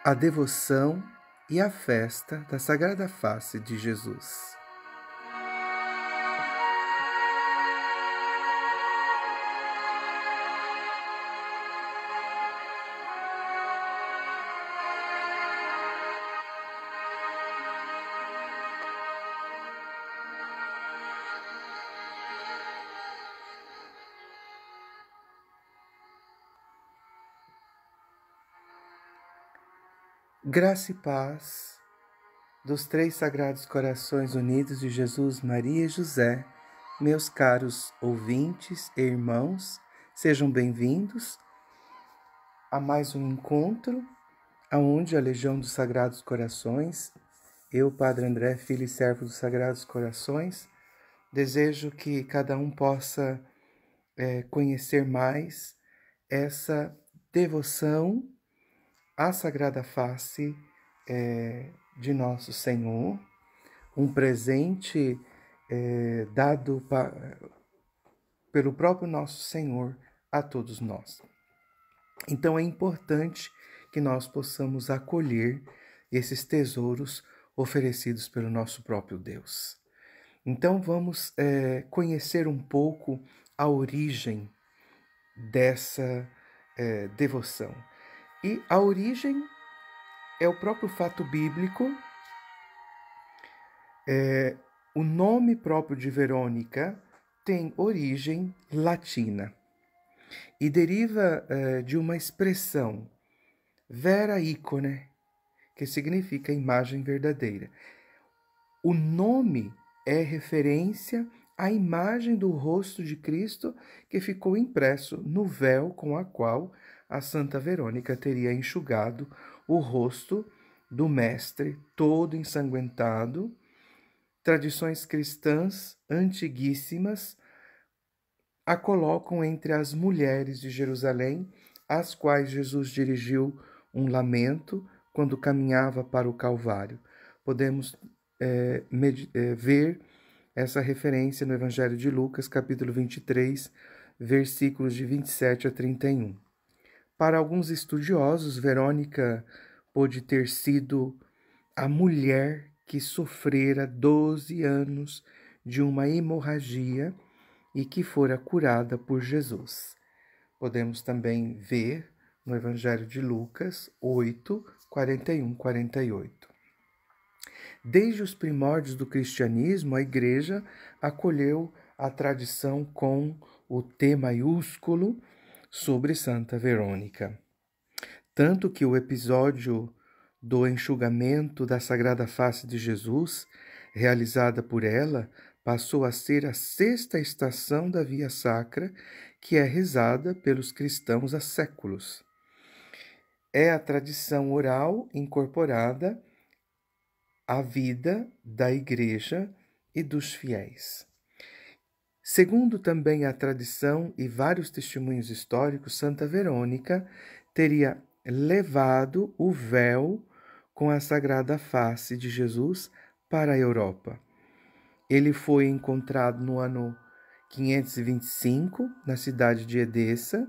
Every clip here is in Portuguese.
a devoção e a festa da Sagrada Face de Jesus. Graça e paz dos três Sagrados Corações Unidos de Jesus, Maria e José, meus caros ouvintes e irmãos, sejam bem-vindos a mais um encontro aonde a Legião dos Sagrados Corações, eu, Padre André, filho e servo dos Sagrados Corações, desejo que cada um possa conhecer mais essa devoção à Sagrada Face de Nosso Senhor, um presente dado pelo próprio Nosso Senhor a todos nós. Então é importante que nós possamos acolher esses tesouros oferecidos pelo nosso próprio Deus. Então vamos conhecer um pouco a origem dessa devoção. E a origem é o próprio fato bíblico. O nome próprio de Verônica tem origem latina e deriva de uma expressão vera icone, que significa imagem verdadeira. O nome é referência à imagem do rosto de Cristo que ficou impresso no véu com a qual a Santa Verônica teria enxugado o rosto do Mestre, todo ensanguentado. Tradições cristãs antiguíssimas a colocam entre as mulheres de Jerusalém, às quais Jesus dirigiu um lamento quando caminhava para o Calvário. Podemos ver essa referência no Evangelho de Lucas, capítulo 23, versículos de 27 a 31. Para alguns estudiosos, Verônica pôde ter sido a mulher que sofrera 12 anos de uma hemorragia e que fora curada por Jesus. Podemos também ver no Evangelho de Lucas 8, 41, 48. Desde os primórdios do cristianismo, a Igreja acolheu a tradição com o T maiúsculo sobre Santa Verônica. Tanto que o episódio do enxugamento da Sagrada Face de Jesus, realizada por ela, passou a ser a sexta estação da Via Sacra, que é rezada pelos cristãos há séculos. É a tradição oral incorporada à vida da Igreja e dos fiéis. Segundo também a tradição e vários testemunhos históricos, Santa Verônica teria levado o véu com a Sagrada Face de Jesus para a Europa. Ele foi encontrado no ano 525, na cidade de Edessa.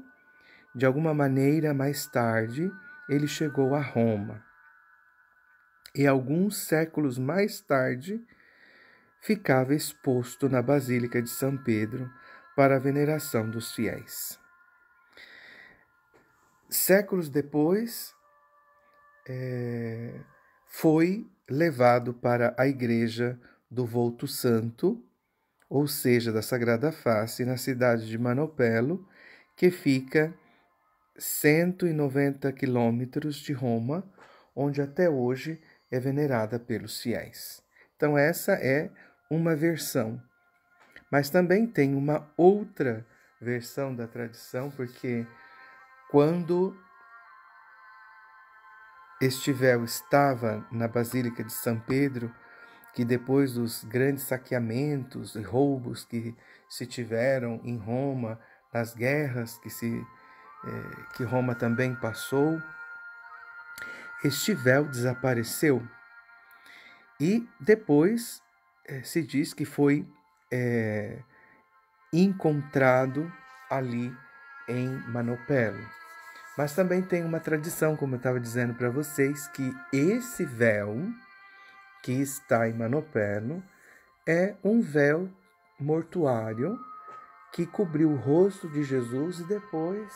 De alguma maneira, mais tarde, ele chegou a Roma. E alguns séculos mais tarde, ficava exposto na Basílica de São Pedro para a veneração dos fiéis. Séculos depois, foi levado para a Igreja do Volto Santo, ou seja, da Sagrada Face, na cidade de Manopelo, que fica 190 quilômetros de Roma, onde até hoje é venerada pelos fiéis. Então essa é uma versão. Mas também tem uma outra versão da tradição, porque quando este véu estava na Basílica de São Pedro, que depois dos grandes saqueamentos e roubos que se tiveram em Roma, nas guerras que Roma também passou, este véu desapareceu. E depois se diz que foi encontrado ali em Manopelo. Mas também tem uma tradição, como eu estava dizendo para vocês, que esse véu que está em Manoperno é um véu mortuário que cobriu o rosto de Jesus e depois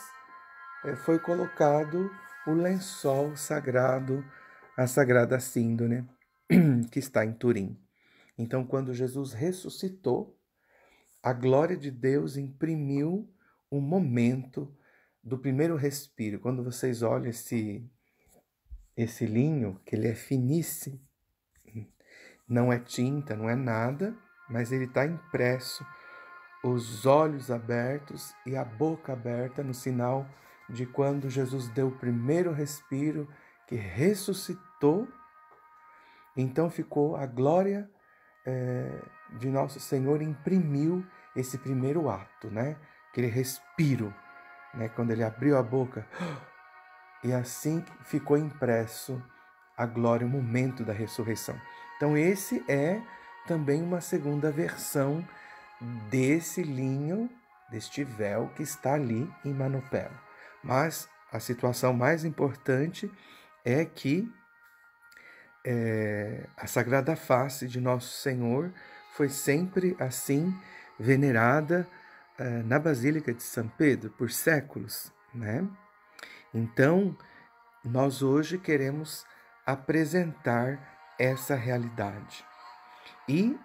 foi colocado o lençol sagrado, a Sagrada Síndone, que está em Turim. Então, quando Jesus ressuscitou, a glória de Deus imprimiu um momento do primeiro respiro. Quando vocês olham esse linho, que ele é finíssimo, não é tinta, não é nada, mas ele está impresso, os olhos abertos e a boca aberta, no sinal de quando Jesus deu o primeiro respiro, que ressuscitou. Então ficou a glória de nosso Senhor, imprimiu esse primeiro ato, né? Aquele respiro, né? Quando ele abriu a boca, e assim ficou impresso a glória, o momento da ressurreição. Então esse é também uma segunda versão desse linho, deste véu que está ali em Manoperno. Mas a situação mais importante é que a Sagrada Face de Nosso Senhor foi sempre assim venerada na Basílica de São Pedro por séculos, né? Então, nós hoje queremos apresentar essa realidade. E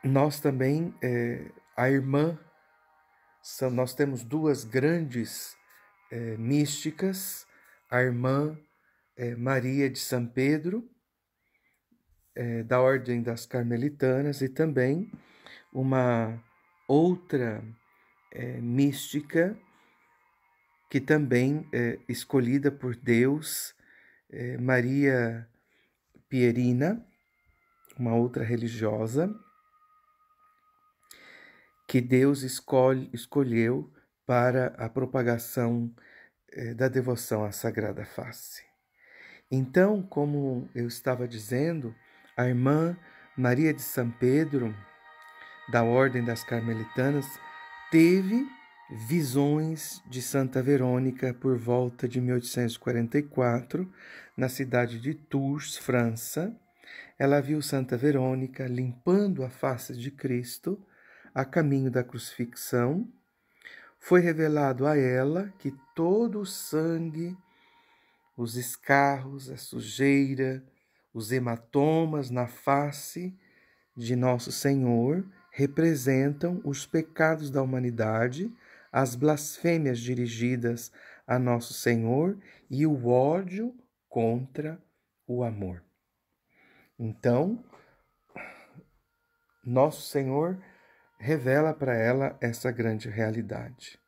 nós também, a irmã, nós temos duas grandes místicas, a irmã Maria de São Pedro, da Ordem das Carmelitanas, e também uma outra mística que também é escolhida por Deus, Maria Pierina, uma outra religiosa, que Deus escolheu para a propagação da devoção à Sagrada Face. Então, como eu estava dizendo, a irmã Maria de São Pedro, da Ordem das Carmelitanas, teve visões de Santa Verônica por volta de 1844, na cidade de Tours, França. Ela viu Santa Verônica limpando a face de Cristo a caminho da crucifixão. Foi revelado a ela que todo o sangue, os escarros, a sujeira, os hematomas na face de Nosso Senhor representam os pecados da humanidade, as blasfêmias dirigidas a Nosso Senhor e o ódio contra o amor. Então, Nosso Senhor revela para ela essa grande realidade.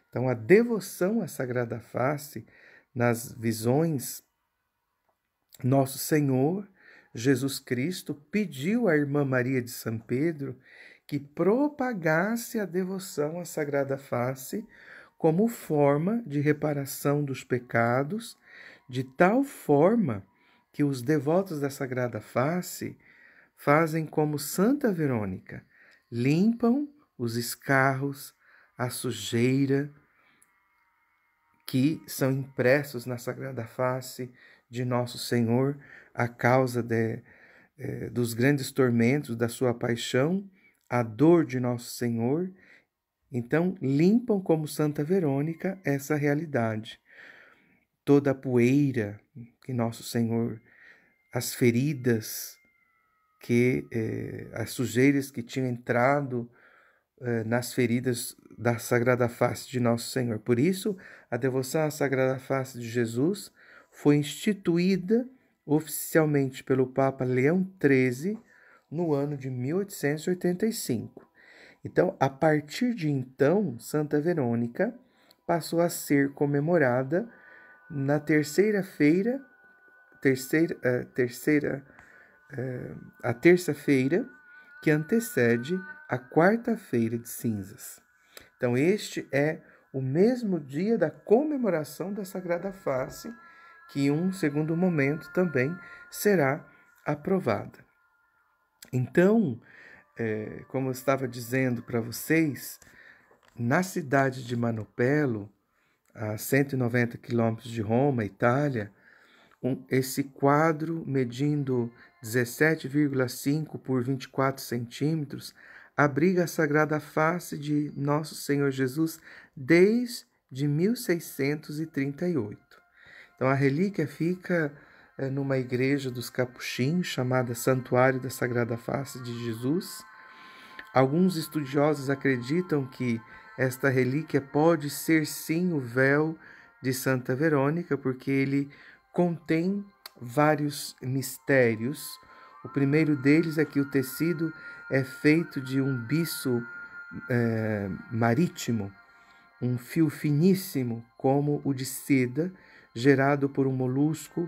Então, a devoção à Sagrada Face, nas visões, Nosso Senhor Jesus Cristo pediu à irmã Maria de São Pedro que propagasse a devoção à Sagrada Face como forma de reparação dos pecados, de tal forma que os devotos da Sagrada Face fazem como Santa Verônica, limpam os escarros, a sujeira que são impressos na Sagrada Face de Nosso Senhor a causa dos grandes tormentos da sua paixão, a dor de Nosso Senhor. Então, limpam como Santa Verônica essa realidade. Toda a poeira que Nosso Senhor, as feridas, as sujeiras que tinham entrado nas feridas da Sagrada Face de Nosso Senhor. Por isso, a devoção à Sagrada Face de Jesus foi instituída oficialmente pelo Papa Leão XIII no ano de 1885. Então, a partir de então, Santa Verônica passou a ser comemorada na terça-feira que antecede a quarta-feira de cinzas. Então, este é o mesmo dia da comemoração da Sagrada Face, que em um segundo momento também será aprovada. Então, como eu estava dizendo para vocês, na cidade de Manopelo, a 190 quilômetros de Roma, Itália, esse quadro, medindo 17,5 por 24 centímetros, abriga a Sagrada Face de Nosso Senhor Jesus desde 1638. Então, a relíquia fica numa igreja dos capuchinhos, chamada Santuário da Sagrada Face de Jesus. Alguns estudiosos acreditam que esta relíquia pode ser sim o véu de Santa Verônica, porque ele contém vários mistérios. O primeiro deles é que o tecido é feito de um bicho marítimo, um fio finíssimo como o de seda, gerado por um molusco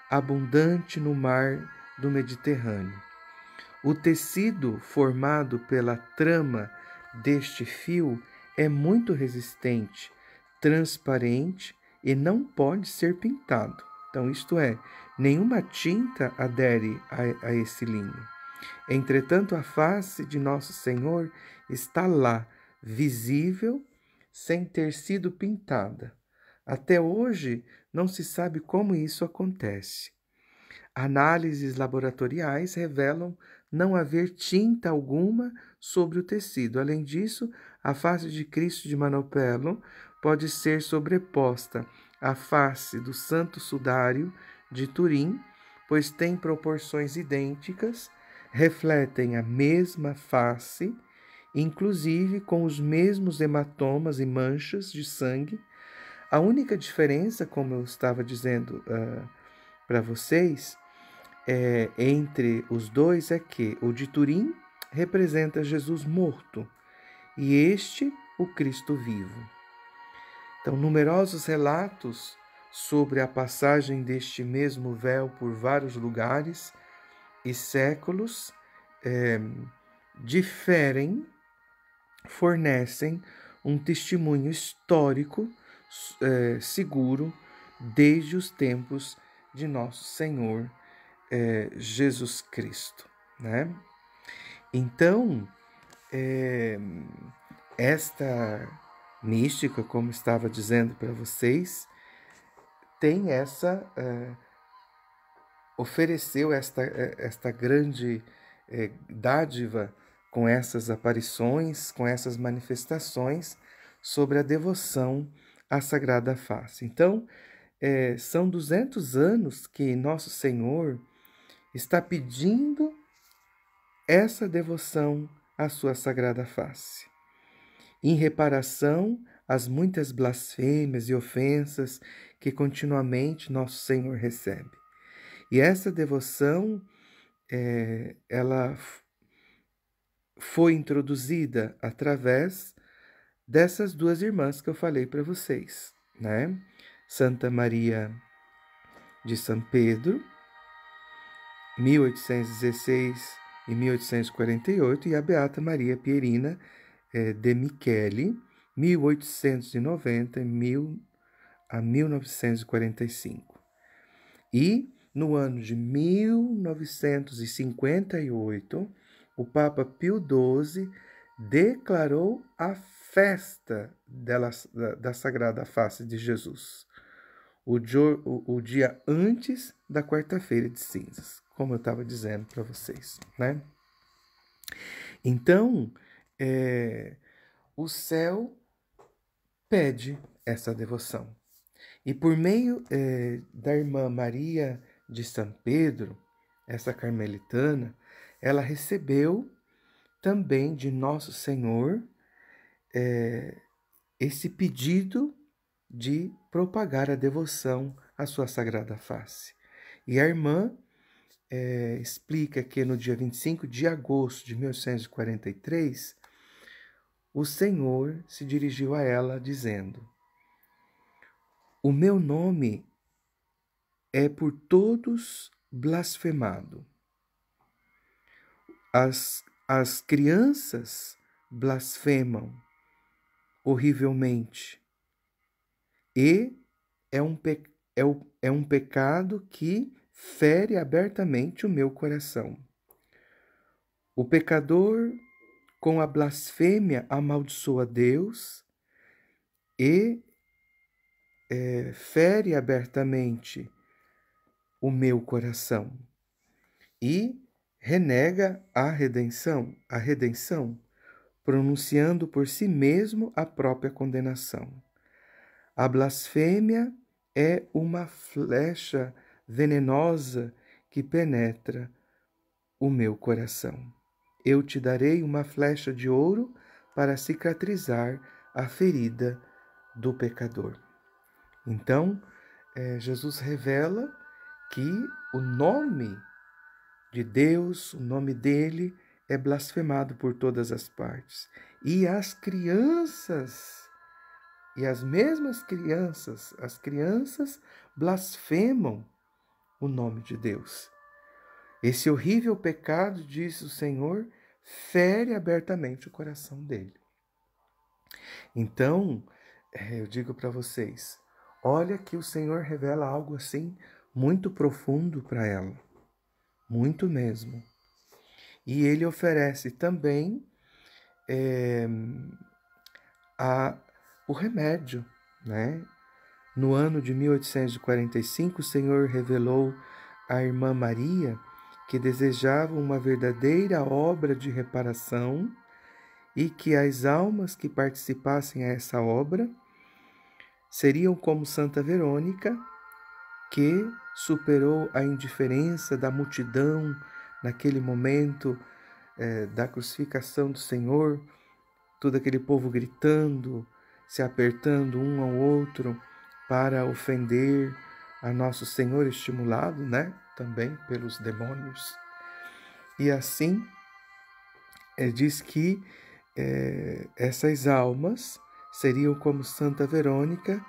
abundante no mar do Mediterrâneo. O tecido formado pela trama deste fio é muito resistente, transparente e não pode ser pintado. Então, isto é, nenhuma tinta adere a esse linho. Entretanto, a face de Nosso Senhor está lá, visível, sem ter sido pintada. Até hoje, não se sabe como isso acontece. Análises laboratoriais revelam não haver tinta alguma sobre o tecido. Além disso, a face de Cristo de Manopelo pode ser sobreposta à face do Santo Sudário de Turim, pois tem proporções idênticas, refletem a mesma face, inclusive com os mesmos hematomas e manchas de sangue. A única diferença, como eu estava dizendo para vocês, entre os dois é que o de Turim representa Jesus morto e este o Cristo vivo. Então, numerosos relatos sobre a passagem deste mesmo véu por vários lugares e séculos fornecem um testemunho histórico seguro desde os tempos de Nosso Senhor Jesus Cristo, né? Então, esta mística, como estava dizendo para vocês, tem ofereceu esta grande dádiva com essas aparições, com essas manifestações sobre a devoção à Sagrada Face. Então, são 200 anos que Nosso Senhor está pedindo essa devoção à sua Sagrada Face, em reparação às muitas blasfêmias e ofensas que continuamente Nosso Senhor recebe. E essa devoção, ela foi introduzida através dessas duas irmãs que eu falei para vocês, né? Santa Maria de São Pedro, 1816 e 1848, e a Beata Maria Pierina de Micheli, 1890 a 1945. E no ano de 1958, o Papa Pio XII declarou a festa da Sagrada Face de Jesus, o dia antes da quarta-feira de cinzas, como eu estava dizendo para vocês, né? Então, o céu pede essa devoção. E por meio da irmã Maria de São Pedro, essa carmelitana, ela recebeu também de Nosso Senhor esse pedido de propagar a devoção à sua Sagrada Face. E a irmã explica que no dia 25 de agosto de 1843, o Senhor se dirigiu a ela dizendo: "O meu nome é por todos blasfemado. As crianças blasfemam horrivelmente e é um pecado que fere abertamente o meu coração. O pecador com a blasfêmia amaldiçoa Deus e fere abertamente o meu coração e renega a redenção, pronunciando por si mesmo a própria condenação. A blasfêmia é uma flecha venenosa que penetra o meu coração. Eu te darei uma flecha de ouro para cicatrizar a ferida do pecador. Então, Jesus revela que o nome de Deus, o nome dele, é blasfemado por todas as partes. E as crianças, e as mesmas crianças, as crianças blasfemam o nome de Deus. Esse horrível pecado, diz o Senhor, fere abertamente o coração dele. Então, eu digo para vocês, olha que o Senhor revela algo assim muito profundo para ela, muito mesmo. E ele oferece também o remédio, né? No ano de 1845, o Senhor revelou à irmã Maria que desejava uma verdadeira obra de reparação e que as almas que participassem a essa obra seriam como Santa Verônica, que superou a indiferença da multidão naquele momento da crucificação do Senhor, todo aquele povo gritando, se apertando um ao outro para ofender a nosso Senhor, estimulado, né, também pelos demônios. E assim, diz que essas almas seriam como Santa Verônica,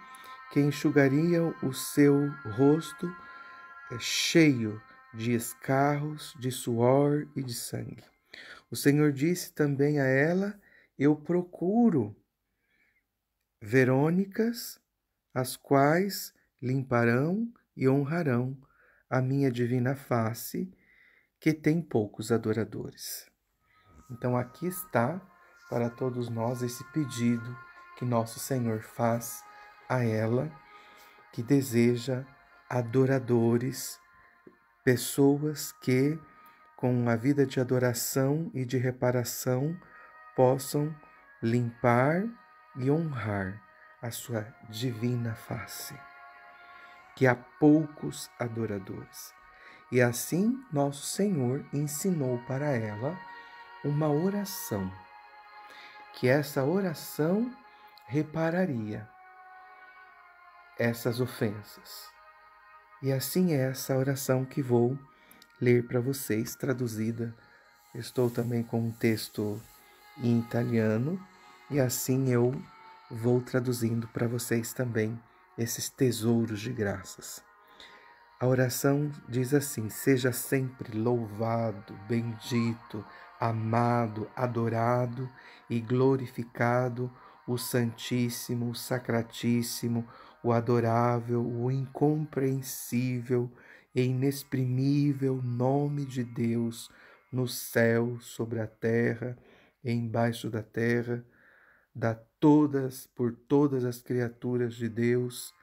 que enxugariam o seu rosto cheio de escarros, de suor e de sangue. O Senhor disse também a ela: eu procuro Verônicas, as quais limparão e honrarão a minha divina face, que tem poucos adoradores. Então aqui está para todos nós esse pedido que nosso Senhor faz a ela, que deseja adoradores, pessoas que, com a vida de adoração e de reparação, possam limpar e honrar a sua divina face, que há poucos adoradores. E assim nosso Senhor ensinou para ela uma oração, que essa oração repararia essas ofensas. E assim é essa oração que vou ler para vocês, traduzida. Estou também com um texto em italiano, e assim eu vou traduzindo para vocês também esses tesouros de graças. A oração diz assim: seja sempre louvado, bendito, amado, adorado e glorificado o Santíssimo, o Sacratíssimo, o adorável, o incompreensível e inexprimível nome de Deus no céu, sobre a terra e embaixo da terra, por todas as criaturas de Deus,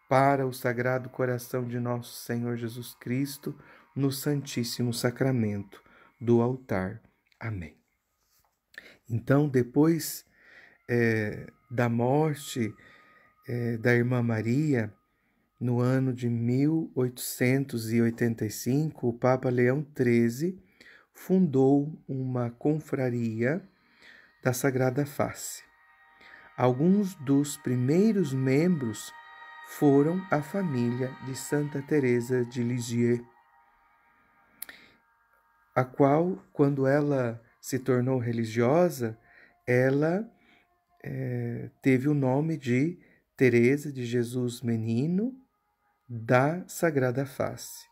para o Sagrado Coração de nosso Senhor Jesus Cristo, no Santíssimo Sacramento do altar. Amém. Então, depois da morte da irmã Maria, no ano de 1885, o Papa Leão XIII fundou uma confraria da Sagrada Face. Alguns dos primeiros membros foram a família de Santa Teresa de Lisieux, a qual, quando ela se tornou religiosa, ela teve o nome de Teresa de Jesus Menino da Sagrada Face,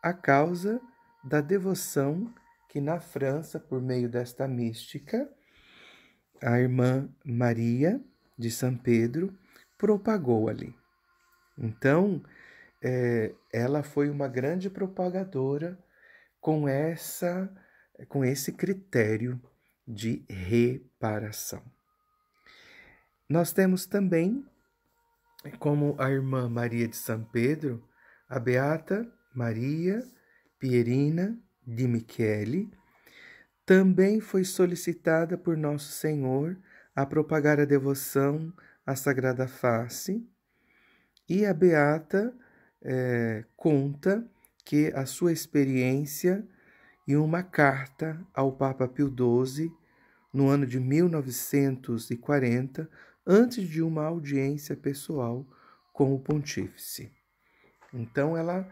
a causa da devoção que na França, por meio desta mística, a irmã Maria de São Pedro propagou ali. Então, ela foi uma grande propagadora com esse critério de reparação. Nós temos também, como a irmã Maria de São Pedro, a Beata Maria Pierina de Michele. Também foi solicitada por Nosso Senhor a propagar a devoção à Sagrada Face, e a Beata conta que a sua experiência e uma carta ao Papa Pio XII, no ano de 1940, antes de uma audiência pessoal com o pontífice. Então, ela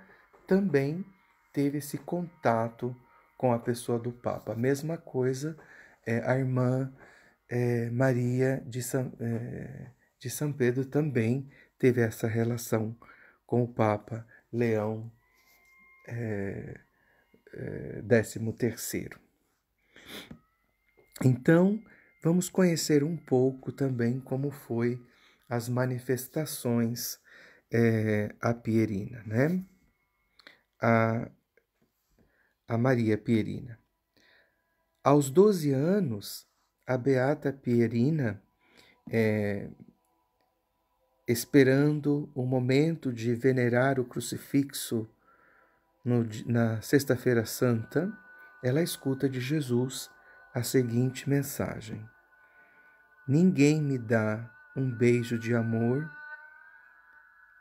também teve esse contato com a pessoa do Papa. A mesma coisa a irmã Maria de São Pedro também teve essa relação com o Papa Leão XIII. Então, vamos conhecer um pouco também como foi as manifestações a Pierina, né? A Maria Pierina. Aos 12 anos, a Beata Pierina, esperando o momento de venerar o crucifixo na Sexta-feira Santa, ela escuta de Jesus a seguinte mensagem: ninguém me dá um beijo de amor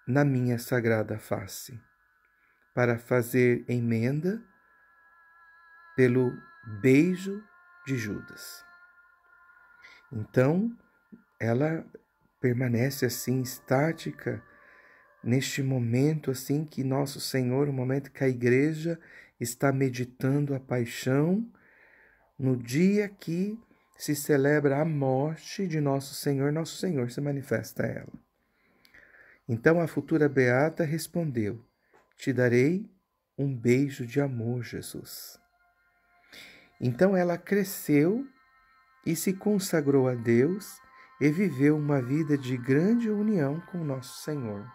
na minha sagrada face, para fazer emenda pelo beijo de Judas. Então, ela permanece assim estática neste momento assim que Nosso Senhor, o momento que a igreja está meditando a paixão, no dia que se celebra a morte de Nosso Senhor se manifesta a ela. Então a futura beata respondeu: te darei um beijo de amor, Jesus. Então ela cresceu e se consagrou a Deus e viveu uma vida de grande união com Nosso Senhor.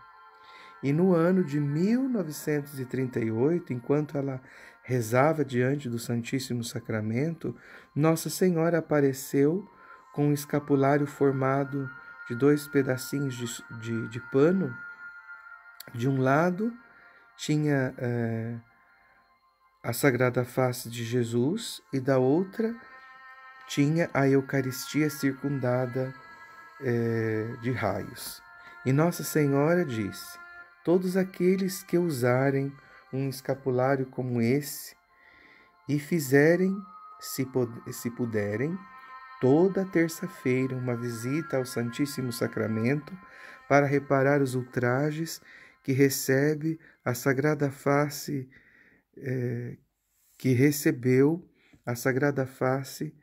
E no ano de 1938, enquanto ela rezava diante do Santíssimo Sacramento, Nossa Senhora apareceu com um escapulário formado de 2 pedacinhos de pano. De um lado tinha a Sagrada Face de Jesus e da outra tinha a Eucaristia circundada de raios. E Nossa Senhora disse: todos aqueles que usarem um escapulário como esse e fizerem, se puderem, toda terça-feira uma visita ao Santíssimo Sacramento para reparar os ultrajes que recebe a Sagrada Face, que recebeu a Sagrada Face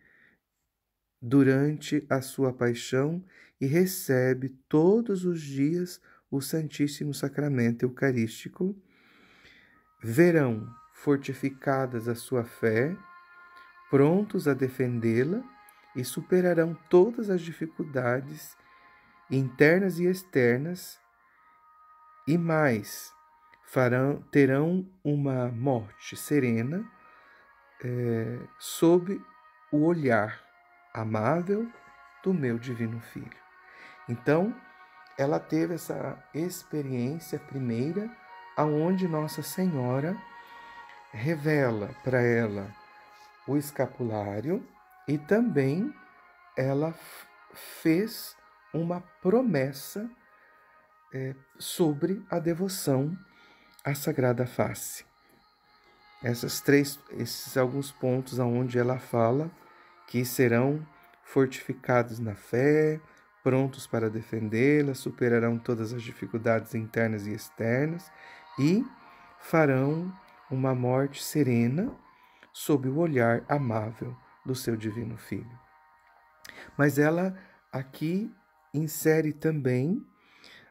durante a sua paixão e recebe todos os dias o Santíssimo Sacramento Eucarístico, verão fortificadas a sua fé, prontos a defendê-la e superarão todas as dificuldades internas e externas, e mais, terão uma morte serena sob o olhar amável do meu Divino Filho. Então, ela teve essa experiência primeira, aonde Nossa Senhora revela para ela o escapulário e também ela fez uma promessa sobre a devoção à Sagrada Face. Esses alguns pontos aonde ela fala que serão fortificados na fé, prontos para defendê-la, superarão todas as dificuldades internas e externas e farão uma morte serena sob o olhar amável do seu Divino Filho. Mas ela aqui insere também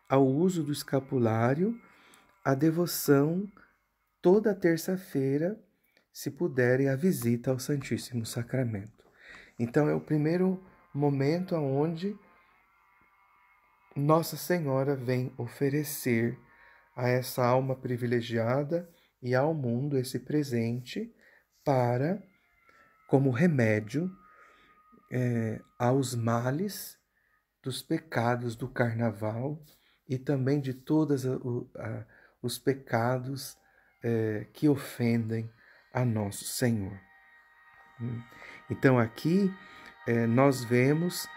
ao uso do escapulário a devoção toda terça-feira, se puderem, a visita ao Santíssimo Sacramento. Então é o primeiro momento onde Nossa Senhora vem oferecer a essa alma privilegiada e ao mundo esse presente como remédio aos males dos pecados do carnaval e também de todos os pecados que ofendem a nosso Senhor. Então aqui nós vemos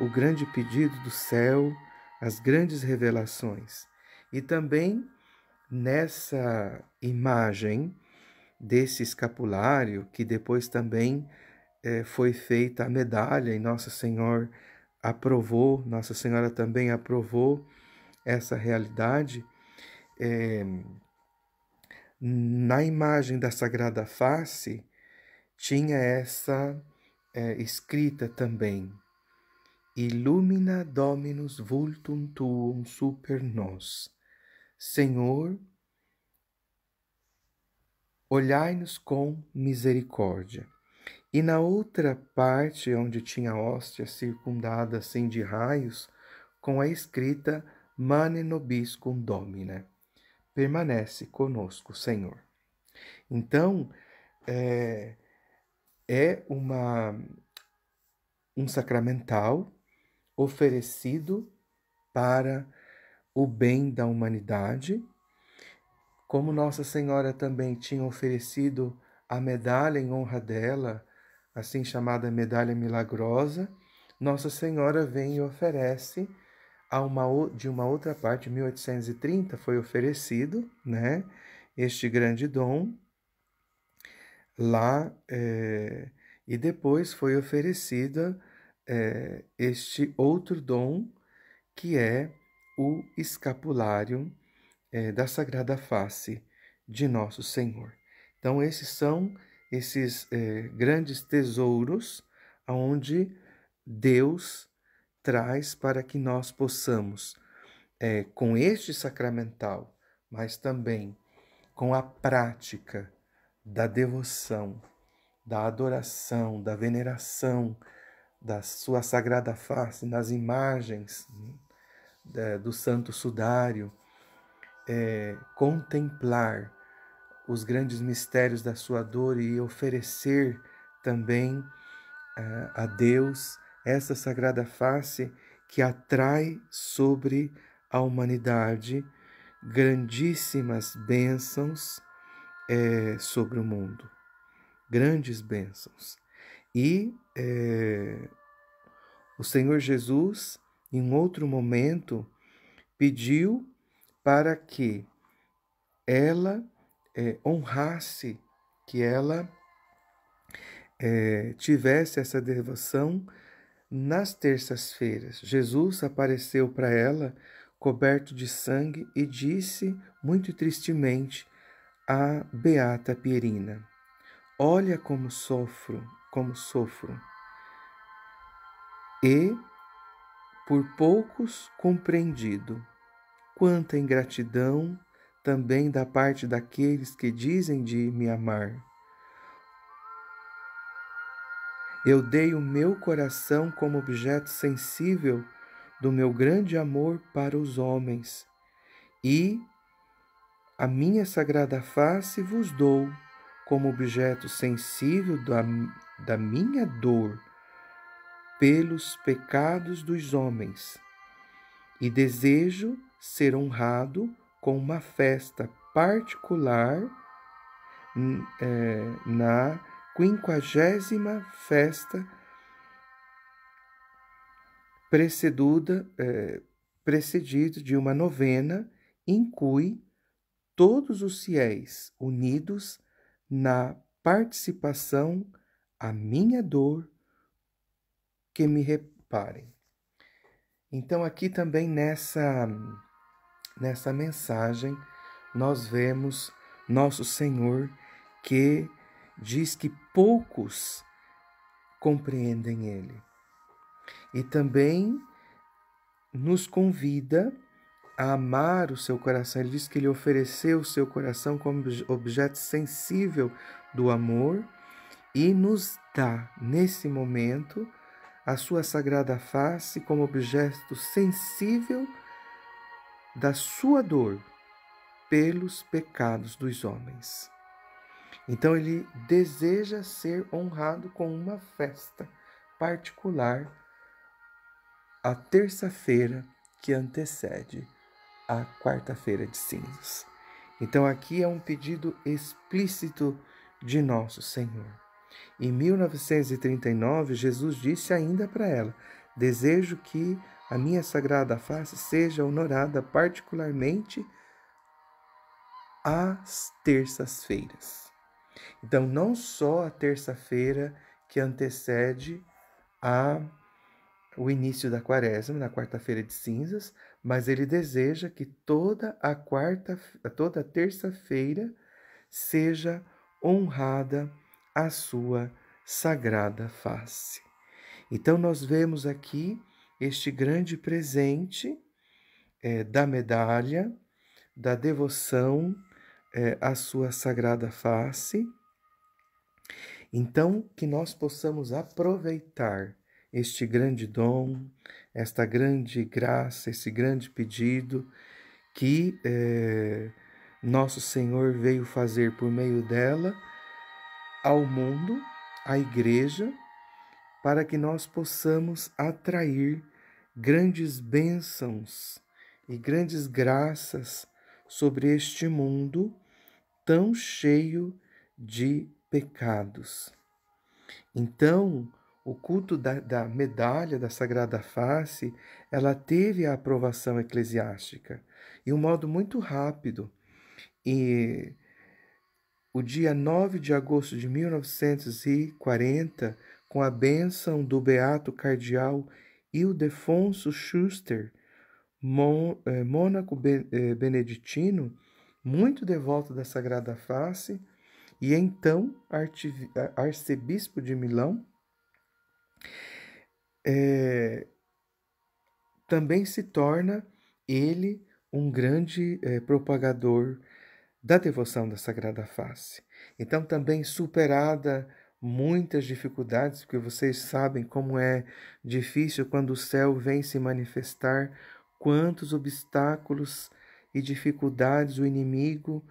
o grande pedido do céu, as grandes revelações. E também nessa imagem desse escapulário, que depois também foi feita a medalha, e Nossa Senhora também aprovou essa realidade. Na imagem da Sagrada Face, tinha essa escrita também: Illumina Dominus vultum tuum super nos. Senhor, olhai-nos com misericórdia. E na outra parte, onde tinha a hóstia circundada assim de raios, com a escrita Mane nobiscum Domine. Permanece conosco, Senhor. Então, é um sacramental oferecido para o bem da humanidade, como Nossa Senhora também tinha oferecido a medalha em honra dela, assim chamada medalha milagrosa. Nossa Senhora vem e oferece de uma outra parte, 1830 foi oferecido, né, este grande dom lá, e depois foi oferecida este outro dom, que é o escapulário da Sagrada Face de Nosso Senhor. Então esses são esses grandes tesouros aonde Deus traz para que nós possamos, com este sacramental, mas também com a prática da devoção, da adoração, da veneração da sua Sagrada Face, nas imagens do Santo Sudário, contemplar os grandes mistérios da sua dor e oferecer também a Deus essa Sagrada Face que atrai sobre a humanidade grandíssimas bênçãos sobre o mundo, grandes bênçãos. E o Senhor Jesus, em um outro momento, pediu para que ela honrasse, que ela tivesse essa devoção nas terças-feiras. Jesus apareceu para ela coberto de sangue e disse muito tristemente à beata Pierina: olha como sofro, e por poucos compreendido. Quanta ingratidão também da parte daqueles que dizem de me amar. Eu dei o meu coração como objeto sensível do meu grande amor para os homens, e a minha Sagrada Face vos dou como objeto sensível da minha dor pelos pecados dos homens, e desejo ser honrado com uma festa particular na 50ª festa precedido de uma novena em que todos os fiéis unidos na participação à minha dor que me reparem. Então aqui também nessa mensagem nós vemos Nosso Senhor que diz que poucos compreendem Ele. E também nos convida a amar o seu coração. Ele diz que Ele ofereceu o seu coração como objeto sensível do amor e nos dá, nesse momento, a sua Sagrada Face como objeto sensível da sua dor pelos pecados dos homens. Então ele deseja ser honrado com uma festa particular a terça-feira que antecede a quarta-feira de cinzas. Então aqui é um pedido explícito de nosso Senhor. Em 1939, Jesus disse ainda para ela: desejo que a minha sagrada face seja honorada particularmente às terças-feiras. Então, não só a terça-feira que antecede o início da quaresma, na quarta-feira de cinzas, mas ele deseja que toda a terça-feira seja honrada a sua sagrada face. Então, nós vemos aqui este grande presente da medalha, da devoção à sua sagrada face. Então, que nós possamos aproveitar este grande dom, esta grande graça, esse grande pedido que nosso Senhor veio fazer por meio dela ao mundo, à igreja, para que nós possamos atrair grandes bênçãos e grandes graças sobre este mundo tão cheio de pecados. Então, o culto da medalha da Sagrada Face, ela teve a aprovação eclesiástica, e um modo muito rápido. E o dia 9 de agosto de 1940, com a bênção do beato cardeal Ildefonso Schuster, mônaco beneditino, muito devoto da Sagrada Face, e então arcebispo de Milão, também se torna ele um grande propagador da devoção da Sagrada Face. Então, também superada muitas dificuldades, porque vocês sabem como é difícil quando o céu vem se manifestar, quantos obstáculos e dificuldades o inimigo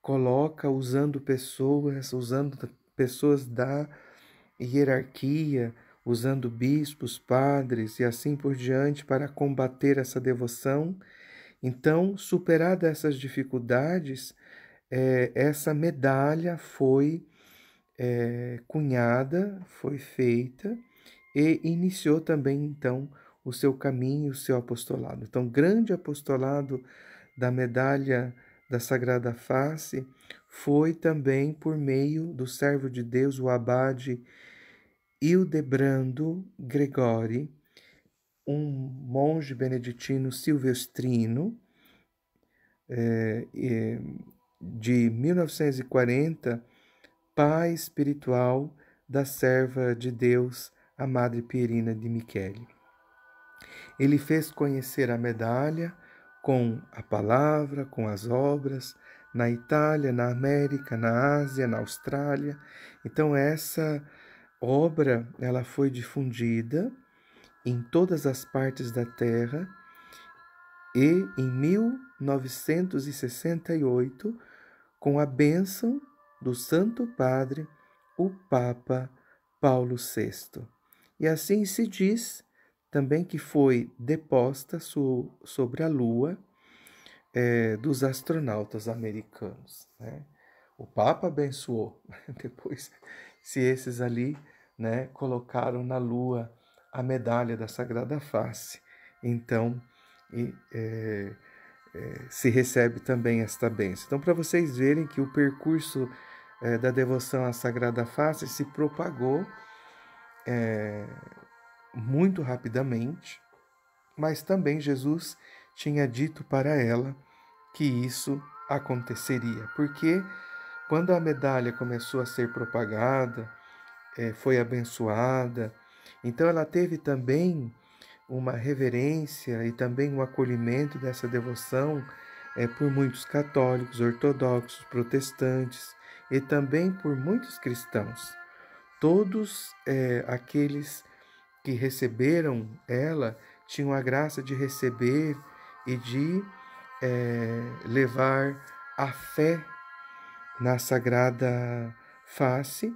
coloca usando pessoas da hierarquia, usando bispos, padres e assim por diante para combater essa devoção. Então, superada essas dificuldades, essa medalha foi cunhada, foi feita e iniciou também, então, o seu caminho, o seu apostolado. Então, grande apostolado da medalha da Sagrada Face foi também por meio do servo de Deus, o abade Hildebrando Gregori, um monge beneditino silvestrino, de 1940, pai espiritual da serva de Deus, a Madre Pierina de Michele. Ele fez conhecer a medalha com a palavra, com as obras, na Itália, na América, na Ásia, na Austrália. Então essa obra ela foi difundida em todas as partes da Terra e em 1968, com a bênção do Santo Padre, o Papa Paulo VI. E assim se diz também que foi deposta sobre a Lua dos astronautas americanos, né? O Papa abençoou, depois se esses ali, né, colocaram na Lua a medalha da Sagrada Face, então se recebe também esta bênção. Então, para vocês verem que o percurso da devoção à Sagrada Face se propagou muito rapidamente, mas também Jesus tinha dito para ela que isso aconteceria, porque quando a medalha começou a ser propagada, foi abençoada, então ela teve também uma reverência e também um acolhimento dessa devoção por muitos católicos, ortodoxos, protestantes e também por muitos cristãos. Todos aqueles que receberam ela tinham a graça de receber e de levar a fé na Sagrada Face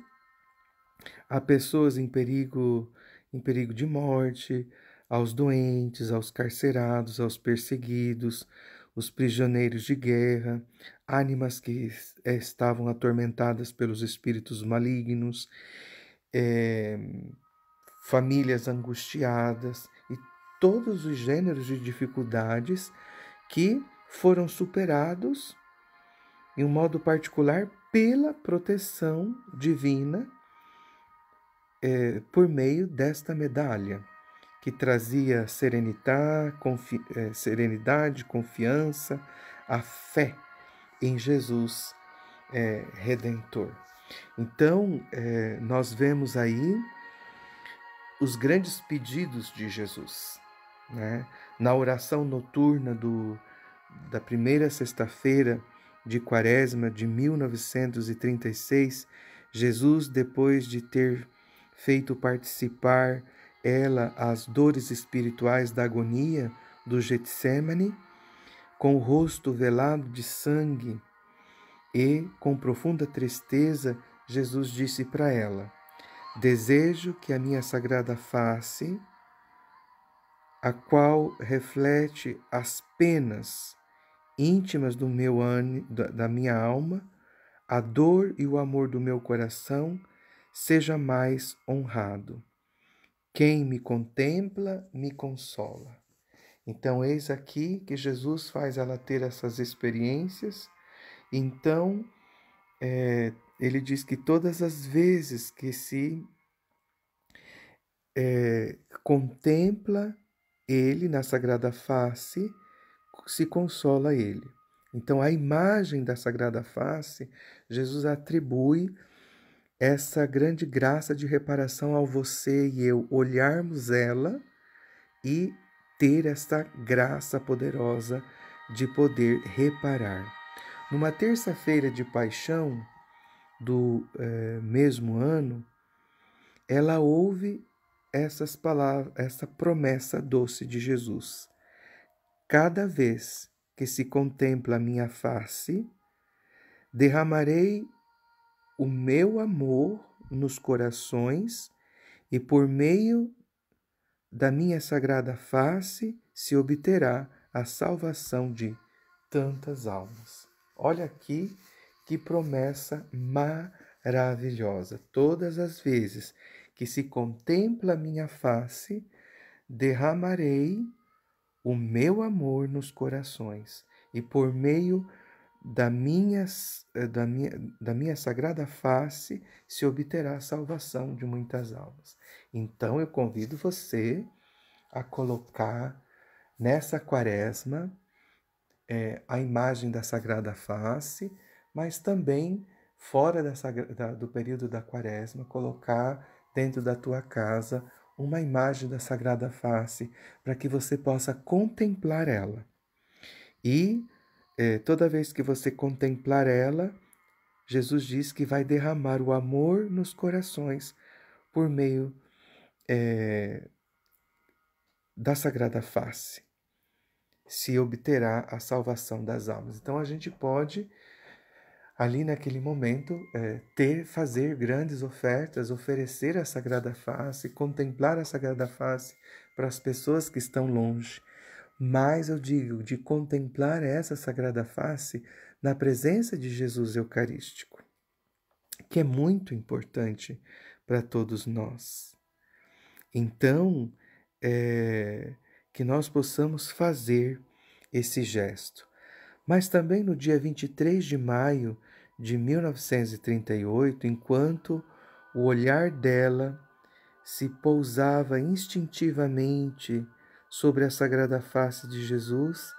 a pessoas em perigo em perigo de morte, aos doentes, aos carcerados, aos perseguidos, os prisioneiros de guerra, ánimas que estavam atormentadas pelos espíritos malignos, famílias angustiadas e todos os gêneros de dificuldades que foram superados, em um modo particular, pela proteção divina por meio desta medalha, que trazia serenidade, confiança, a fé em Jesus Redentor. Então, nós vemos aí os grandes pedidos de Jesus, né? Na oração noturna da primeira sexta-feira de Quaresma de 1936, Jesus, depois de ter feito participar ela às dores espirituais da agonia do Getsêmani, com o rosto velado de sangue e com profunda tristeza, Jesus disse para ela: desejo que a minha sagrada face, a qual reflete as penas íntimas do da minha alma, a dor e o amor do meu coração, seja mais honrado. Quem me contempla, me consola. Então, eis aqui que Jesus faz ela ter essas experiências. Então, ele diz que todas as vezes que se contempla ele na Sagrada Face, se consola ele. Então, a imagem da Sagrada Face, Jesus atribui essa grande graça de reparação ao você e eu olharmos ela e ter essa graça poderosa de poder reparar. Numa terça-feira de paixão do mesmo ano, ela ouve essas palavras, essa promessa doce de Jesus. Cada vez que se contempla a minha face, derramarei o meu amor nos corações e por meio da minha sagrada face se obterá a salvação de tantas almas. Olha aqui que promessa maravilhosa. Todas as vezes que se contempla a minha face, derramarei o meu amor nos corações e por meio da minha sagrada face se obterá a salvação de muitas almas. Então eu convido você a colocar nessa quaresma a imagem da Sagrada Face, mas também fora do período da quaresma, colocar dentro da tua casa uma imagem da Sagrada Face para que você possa contemplar ela. E toda vez que você contemplar ela, Jesus diz que vai derramar o amor nos corações por meio da Sagrada Face. Se obterá a salvação das almas. Então a gente pode, ali naquele momento, fazer grandes ofertas, oferecer a Sagrada Face, contemplar a Sagrada Face para as pessoas que estão longe. Mas eu digo, de contemplar essa Sagrada Face na presença de Jesus Eucarístico, que é muito importante para todos nós. Então, que nós possamos fazer esse gesto. Mas também no dia 23 de maio de 1938, enquanto o olhar dela se pousava instintivamente sobre a Sagrada Face de Jesus,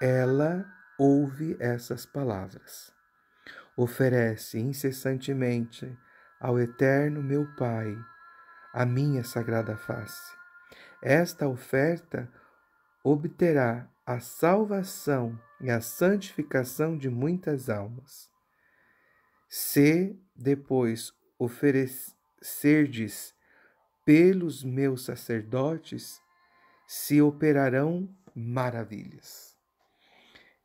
ela ouve essas palavras. Oferece incessantemente ao Eterno meu Pai a minha Sagrada Face. Esta oferta obterá a salvação e a santificação de muitas almas. Se depois oferecerdes pelos meus sacerdotes, se operarão maravilhas.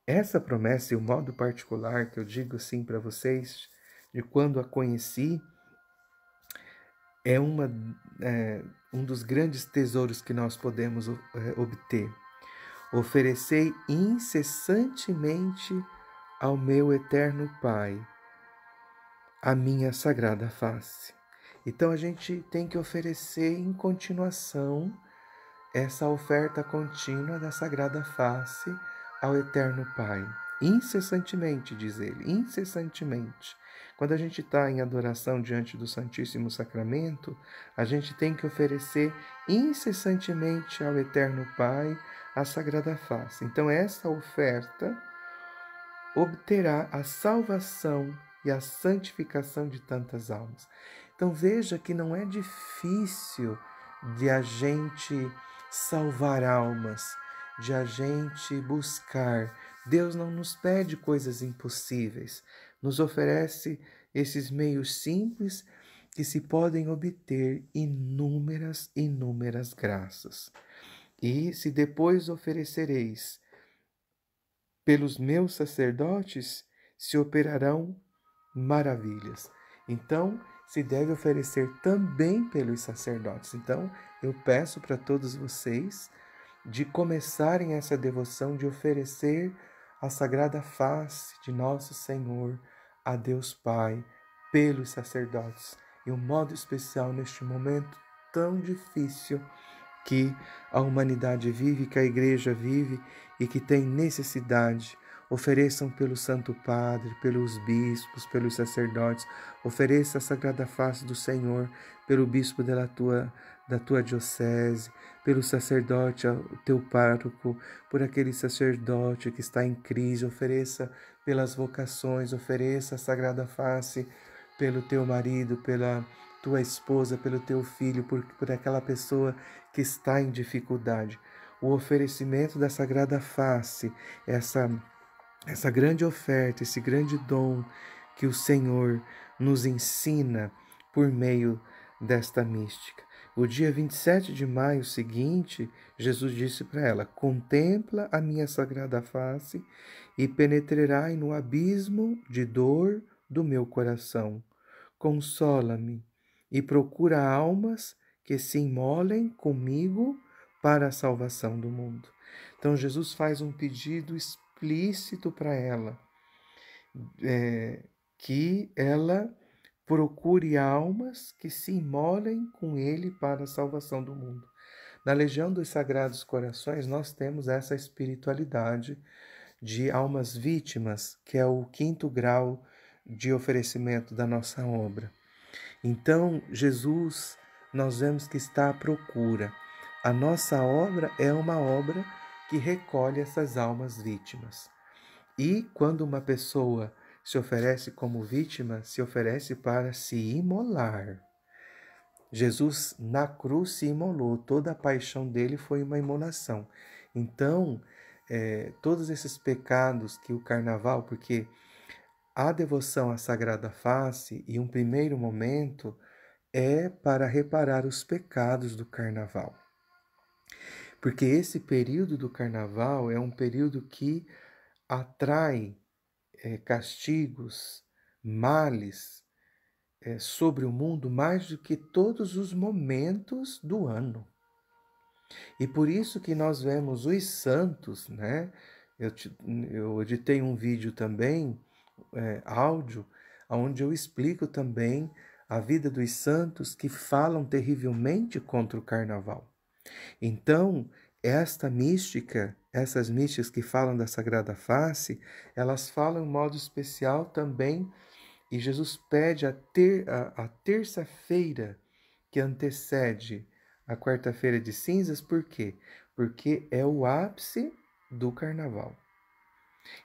Essa promessa e o modo particular que eu digo assim para vocês, de quando a conheci, um dos grandes tesouros que nós podemos obter. Oferecei incessantemente ao meu eterno Pai a minha sagrada face. Então a gente tem que oferecer em continuação essa oferta contínua da sagrada face ao eterno Pai. Incessantemente, diz ele, incessantemente. Quando a gente está em adoração diante do Santíssimo Sacramento, a gente tem que oferecer incessantemente ao eterno Pai a sagrada face. Então essa oferta obterá a salvação e a santificação de tantas almas. Então veja que não é difícil de a gente salvar almas, de a gente buscar. Deus não nos pede coisas impossíveis, nos oferece esses meios simples que se podem obter inúmeras graças. E se depois oferecereis pelos meus sacerdotes, se operarão maravilhas. Então, se deve oferecer também pelos sacerdotes. Então, eu peço para todos vocês de começarem essa devoção de oferecer a sagrada face de nosso Senhor a Deus Pai pelos sacerdotes. E um modo especial neste momento tão difícil que a humanidade vive, que a Igreja vive e que tem necessidade. Ofereçam pelo Santo Padre, pelos bispos, pelos sacerdotes. Ofereça a sagrada face do Senhor pelo bispo da tua diocese, pelo sacerdote, o teu pároco, por aquele sacerdote que está em crise. Ofereça pelas vocações, ofereça a sagrada face pelo teu marido, pela tua esposa, pelo teu filho, por aquela pessoa que está em dificuldade. O oferecimento da sagrada face, essa grande oferta, esse grande dom que o Senhor nos ensina por meio desta mística. O dia 27 de maio seguinte, Jesus disse para ela: contempla a minha sagrada face e penetrai no abismo de dor do meu coração. Consola-me e procura almas que se imolem comigo para a salvação do mundo. Então Jesus faz um pedido explícito para ela, que ela procure almas que se imolem com ele para a salvação do mundo. Na Legião dos Sagrados Corações, nós temos essa espiritualidade de almas vítimas, que é o 5º grau de oferecimento da nossa obra. Então, Jesus, nós vemos que está à procura. A nossa obra é uma obra que recolhe essas almas vítimas. E quando uma pessoa se oferece como vítima, se oferece para se imolar. Jesus na cruz se imolou, toda a paixão dele foi uma imolação. Então, todos esses pecados que o carnaval, porque a devoção à Sagrada Face, em um primeiro momento, é para reparar os pecados do carnaval. Porque esse período do carnaval é um período que atrai castigos, males sobre o mundo mais do que todos os momentos do ano. E por isso que nós vemos os santos, né? Eu editei um vídeo também, áudio, onde eu explico também a vida dos santos que falam terrivelmente contra o carnaval. Então, esta mística, essas místicas que falam da Sagrada Face, elas falam em modo especial também, e Jesus pede a terça-feira que antecede a quarta-feira de cinzas, por quê? Porque é o ápice do carnaval.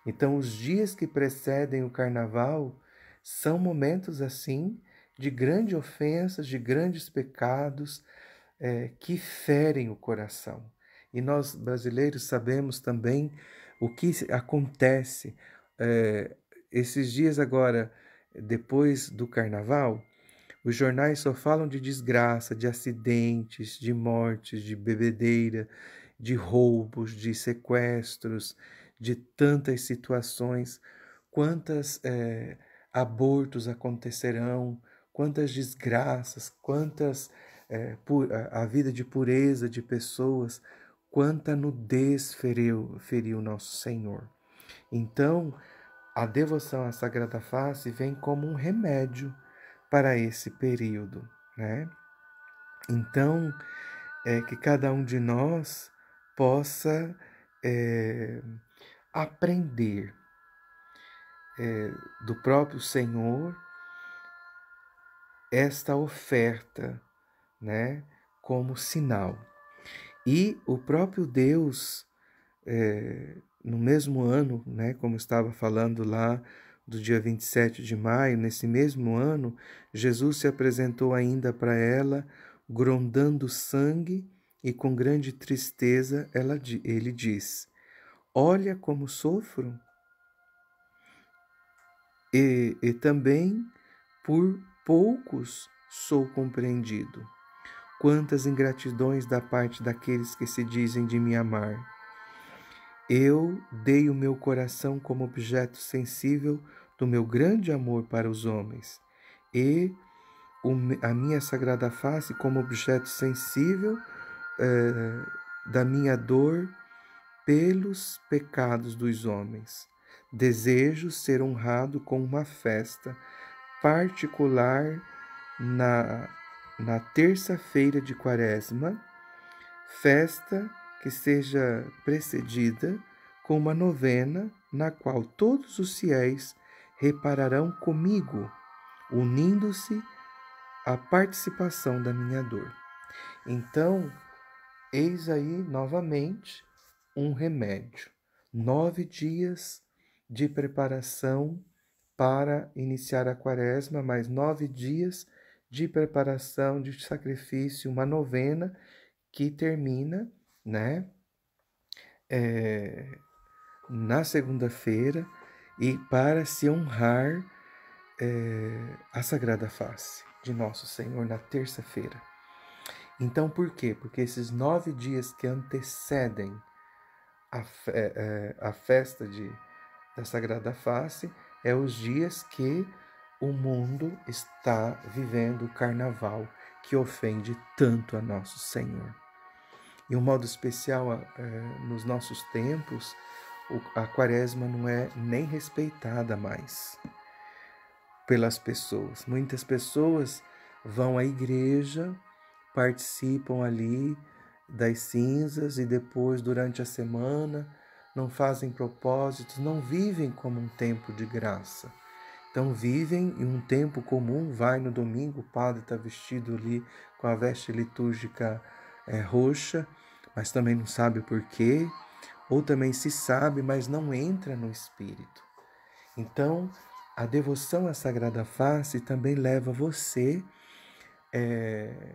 Então, os dias que precedem o carnaval são momentos assim de grandes ofensas, de grandes pecados, que ferem o coração. E nós, brasileiros, sabemos também o que acontece esses dias agora, depois do carnaval. Os jornais só falam de desgraça, de acidentes, de mortes, de bebedeira, de roubos, de sequestros, de tantas situações. Quantos abortos acontecerão, quantas desgraças, quantas a vida de pureza de pessoas, quanta nudez feriu nosso Senhor. Então, a devoção à Sagrada Face vem como um remédio para esse período, né? Então, que cada um de nós possa aprender do próprio Senhor esta oferta, né, como sinal. E o próprio Deus, no mesmo ano, né, como estava falando lá do dia 27 de maio, nesse mesmo ano, Jesus se apresentou ainda para ela, grondando sangue, e com grande tristeza ele diz: olha como sofro, e também por poucos sou compreendido. Quantas ingratidões da parte daqueles que se dizem de me amar. Eu dei o meu coração como objeto sensível do meu grande amor para os homens, e a minha sagrada face como objeto sensível da minha dor pelos pecados dos homens. Desejo ser honrado com uma festa particular na terça-feira de Quaresma, festa que seja precedida com uma novena na qual todos os fiéis repararão comigo, unindo-se à participação da minha dor. Então, eis aí novamente um remédio. 9 dias de preparação para iniciar a Quaresma, mais 9 dias de preparação, de sacrifício, uma novena que termina, né, na segunda-feira, e para se honrar a Sagrada Face de Nosso Senhor na terça-feira. Então, por quê? Porque esses 9 dias que antecedem a festa da Sagrada Face os dias que o mundo está vivendo o carnaval que ofende tanto a Nosso Senhor. E um modo especial, nos nossos tempos, a Quaresma não é nem respeitada mais pelas pessoas. Muitas pessoas vão à igreja, participam ali das cinzas e depois, durante a semana, não fazem propósitos, não vivem como um tempo de graça. Então vivem em um tempo comum, vai no domingo, o padre está vestido ali com a veste litúrgica roxa, mas também não sabe o porquê, ou também se sabe, mas não entra no espírito. Então, a devoção à Sagrada Face também leva você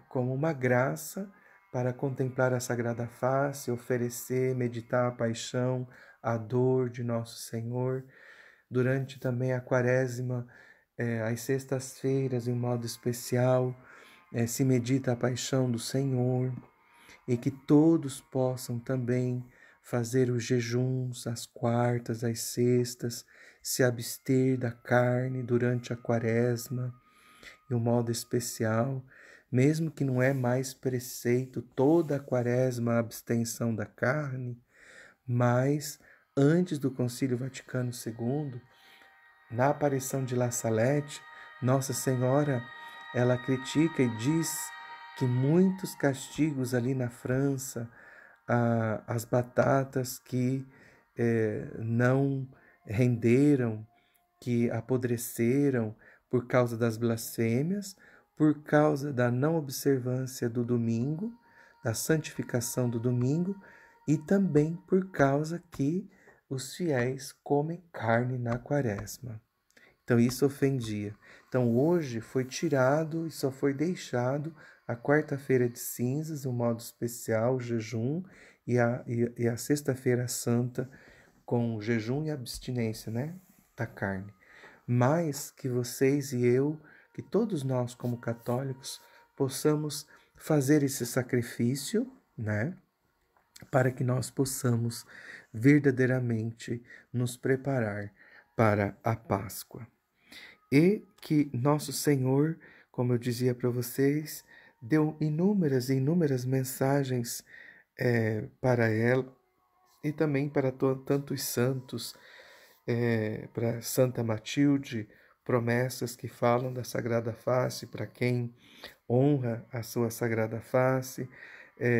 como uma graça para contemplar a Sagrada Face, oferecer, meditar a paixão, a dor de Nosso Senhor. Durante também a Quaresma, às sextas-feiras, em modo especial, se medita a paixão do Senhor, e que todos possam também fazer os jejuns às quartas, às sextas, se abster da carne durante a Quaresma, em um modo especial, mesmo que não é mais preceito toda a Quaresma a abstenção da carne, mas antes do Concílio Vaticano II, na aparição de La Salette, Nossa Senhora, ela critica e diz que muitos castigos ali na França, as batatas que não renderam, que apodreceram por causa das blasfêmias, por causa da não observância do domingo, da santificação do domingo, e também por causa que os fiéis comem carne na Quaresma. Então isso ofendia. Então hoje foi tirado e só foi deixado a quarta-feira de cinzas, um modo especial, o jejum, e a sexta-feira santa com jejum e abstinência, né, da carne. Mas que vocês e eu, que todos nós como católicos, possamos fazer esse sacrifício, né, para que nós possamos verdadeiramente nos preparar para a Páscoa. E que Nosso Senhor, como eu dizia para vocês, deu inúmeras e inúmeras mensagens para ela e também para tantos santos, para Santa Matilde, promessas que falam da Sagrada Face para quem honra a sua Sagrada Face.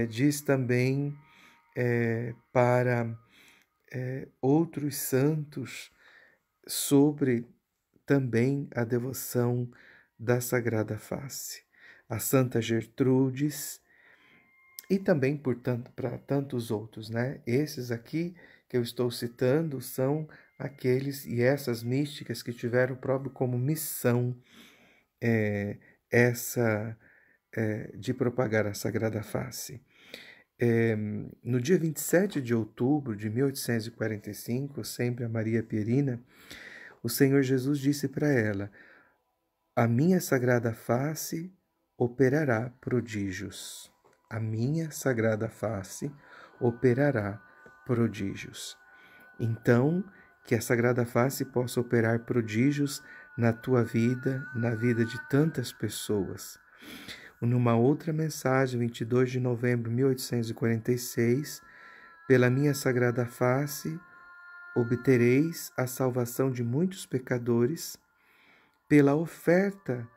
Diz também para outros santos sobre também a devoção da Sagrada Face. A Santa Gertrudes e também para tantos outros, né? Esses aqui que eu estou citando são aqueles e essas místicas que tiveram próprio como missão essa de propagar a Sagrada Face. No dia 27 de outubro de 1845, sempre a Maria Pierina, o Senhor Jesus disse para ela: a minha Sagrada Face operará prodígios. A minha Sagrada Face operará prodígios. Então, que a Sagrada Face possa operar prodígios na tua vida, na vida de tantas pessoas. Numa outra mensagem, 22 de novembro de 1846, pela minha Sagrada Face obtereis a salvação de muitos pecadores, pela oferta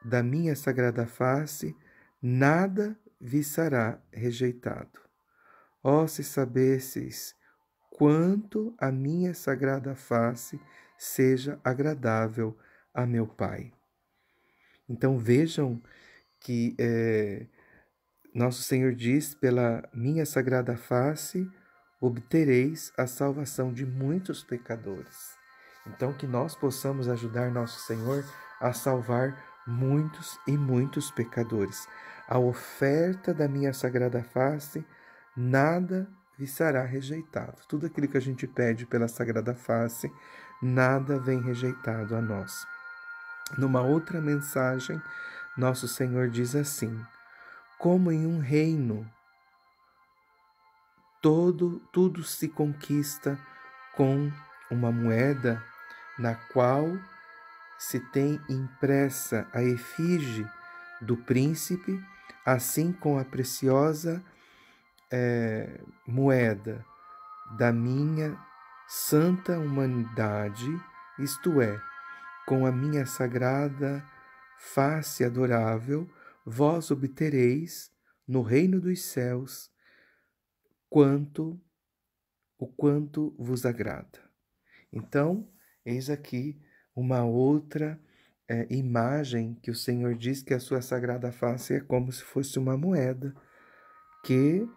da minha Sagrada Face, nada vos será rejeitado. Ó, se sabesseis quanto a minha Sagrada Face seja agradável a meu Pai. Então vejam que nosso Senhor diz, pela minha Sagrada Face obtereis a salvação de muitos pecadores. Então que nós possamos ajudar nosso Senhor a salvar muitos e muitos pecadores. A oferta da minha Sagrada Face, nada lhe será rejeitado. Tudo aquilo que a gente pede pela Sagrada Face, nada vem rejeitado a nós. Numa outra mensagem, nosso Senhor diz assim: como em um reino, tudo se conquista com uma moeda na qual se tem impressa a efígie do príncipe, assim com a preciosa moeda da minha santa humanidade, isto é, com a minha sagrada face adorável, vós obtereis no reino dos céus o quanto vos agrada. Então, eis aqui uma outra imagem que o Senhor diz que a sua sagrada face é como se fosse uma moeda que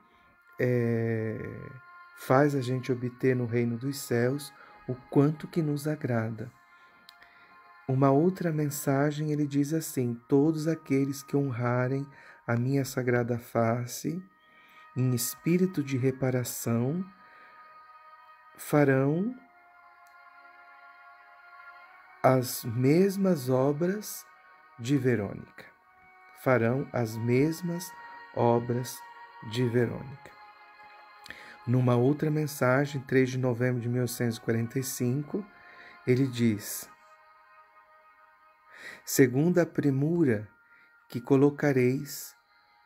faz a gente obter no reino dos céus o quanto que nos agrada. Uma outra mensagem ele diz assim: todos aqueles que honrarem a minha sagrada face em espírito de reparação farão as mesmas obras de Verônica. Farão as mesmas obras de Verônica. Numa outra mensagem, 3 de novembro de 1845, ele diz: segundo a premura que colocareis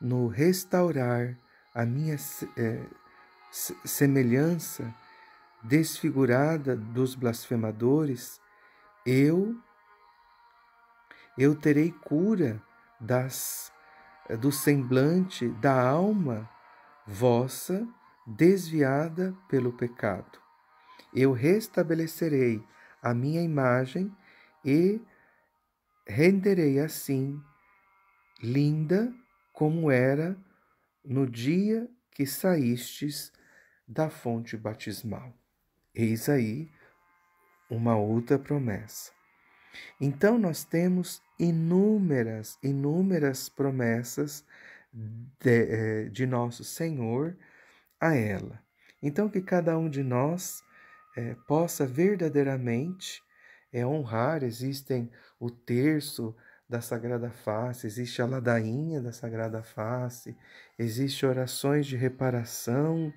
no restaurar a minha semelhança desfigurada dos blasfemadores, eu terei cura do semblante da alma vossa desviada pelo pecado. Eu restabelecerei a minha imagem e renderei assim linda como era no dia que saístes da fonte batismal. Eis aí uma outra promessa. Então nós temos inúmeras promessas de nosso Senhor a ela. Então que cada um de nós possa verdadeiramente honrar. Existem o terço da Sagrada Face, existe a ladainha da Sagrada Face, existe orações de reparação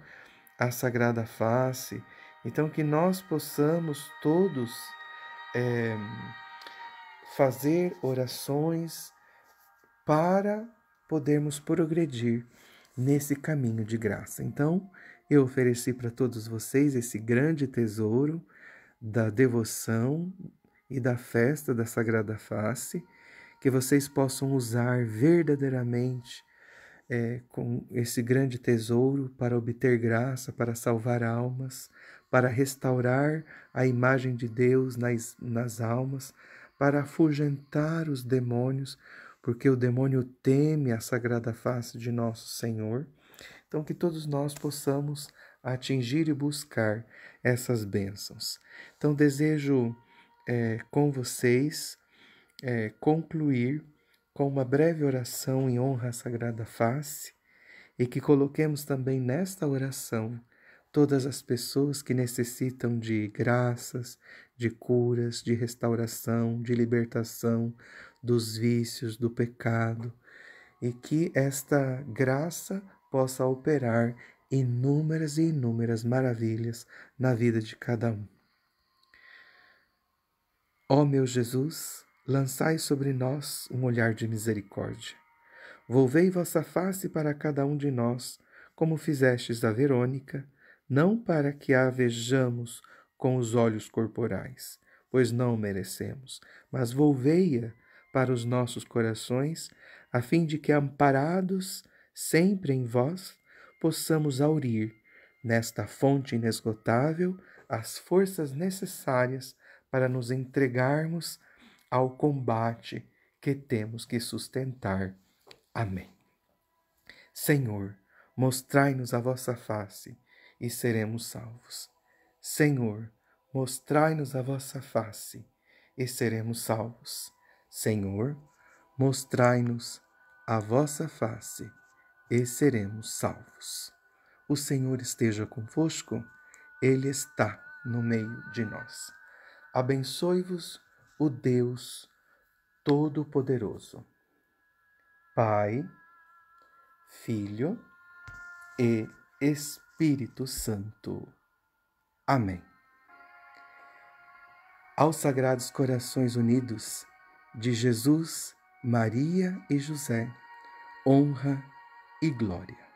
à Sagrada Face. Então que nós possamos todos fazer orações para podermos progredir nesse caminho de graça. Então, eu ofereci para todos vocês esse grande tesouro da devoção e da festa da Sagrada Face, que vocês possam usar verdadeiramente com esse grande tesouro para obter graça, para salvar almas, para restaurar a imagem de Deus nas almas, para afugentar os demônios, porque o demônio teme a Sagrada Face de nosso Senhor. Então, que todos nós possamos atingir e buscar essas bênçãos. Então, desejo com vocês concluir com uma breve oração em honra à Sagrada Face e que coloquemos também nesta oração todas as pessoas que necessitam de graças, de curas, de restauração, de libertação dos vícios, do pecado, e que esta graça possa operar inúmeras e inúmeras maravilhas na vida de cada um. Ó meu Jesus, lançai sobre nós um olhar de misericórdia. Volvei vossa face para cada um de nós, como fizestes a Verônica, não para que a vejamos com os olhos corporais, pois não merecemos, mas volvei-a para os nossos corações, a fim de que, amparados sempre em vós, possamos aurir, nesta fonte inesgotável, as forças necessárias para nos entregarmos ao combate que temos que sustentar. Amém. Senhor, mostrai-nos a vossa face e seremos salvos. Senhor, mostrai-nos a vossa face e seremos salvos. Senhor, mostrai-nos a vossa face e seremos salvos. O Senhor esteja convosco, Ele está no meio de nós. Abençoe-vos o Deus Todo-Poderoso, Pai, Filho e Espírito Santo. Amém. Aos Sagrados Corações Unidos de Jesus, Maria e José, honra e glória.